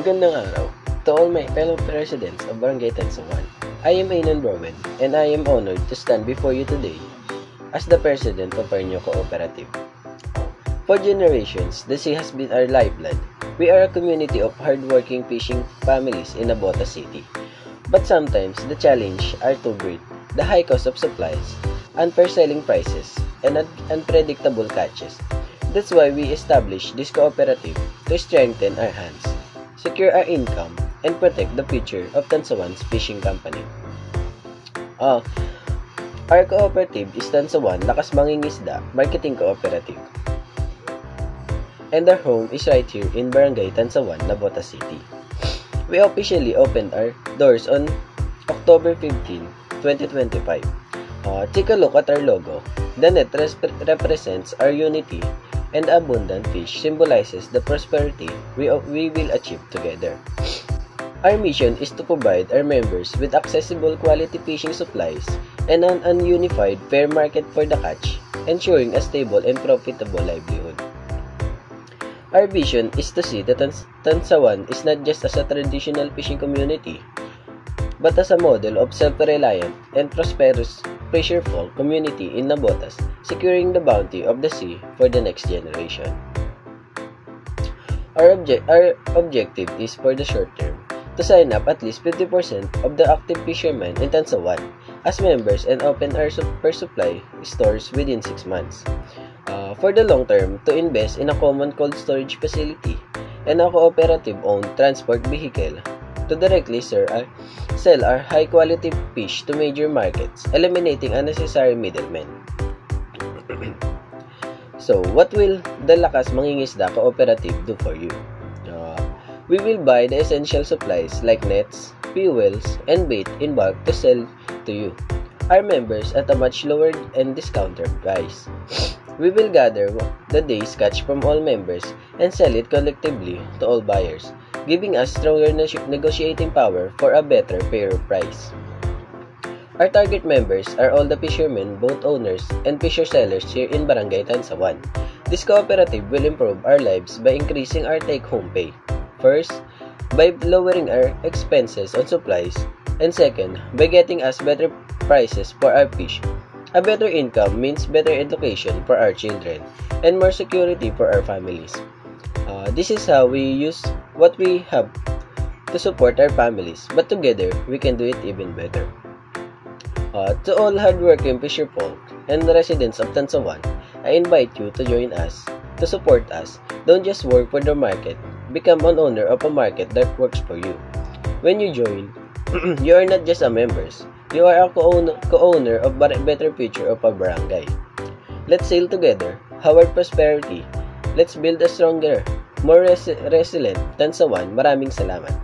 Magandang araw to all my fellow residents of Barangay Tansawan. I am Ainan Rowan and I am honored to stand before you today as the president of our new cooperative. For generations, the sea has been our lifeblood. We are a community of hardworking fishing families in Navotas City. But sometimes, the challenges are too great. The high cost of supplies, unfair selling prices, and unpredictable catches. That's why we established this cooperative to strengthen our hands, secure our income, and protect the future of Tansawan's fishing company. Our cooperative is Tansawan Lakas Mangingisda Marketing Cooperative. And our home is right here in Barangay Tansawan, Navotas City. We officially opened our doors on October 15, 2025. Take a look at our logo. The net represents our unity, and abundant fish symbolizes the prosperity we will achieve together. Our mission is to provide our members with accessible quality fishing supplies and an unified fair market for the catch, ensuring a stable and profitable livelihood. Our vision is to see that Tansawan is not just as a traditional fishing community, but as a model of self-reliant and prosperous fisherfolk community in Navotas, securing the bounty of the sea for the next generation. Our objective is for the short term to sign up at least 50% of the active fishermen in Tansawan as members and open our first supply stores within 6 months. For the long term, to invest in a common cold storage facility and a cooperative-owned transport vehicle to directly sell our high-quality fish to major markets, eliminating unnecessary middlemen. So, what will the Lakas Mangingisda Cooperative do for you? We will buy the essential supplies like nets, fuels, and bait in bulk to sell to you, our members, at a much lower and discounted price. We will gather the day's catch from all members and sell it collectively to all buyers, giving us stronger negotiating power for a better, fairer price. Our target members are all the fishermen, boat owners, and fisher sellers here in Barangay Tansawan. This cooperative will improve our lives by increasing our take-home pay. First, by lowering our expenses on supplies, and second, by getting us better prices for our fish. A better income means better education for our children and more security for our families. This is how we use what we have to support our families, but together we can do it even better. To all hardworking fisherfolk and residents of Tansawan, I invite you to join us, to support us. Don't just work for the market, become an owner of a market that works for you. When you join, you are not just a member, you are a co-owner of a better future of a barangay. Let's sail together, our prosperity. Let's build a stronger, more resilient Tansawan. Maraming salamat.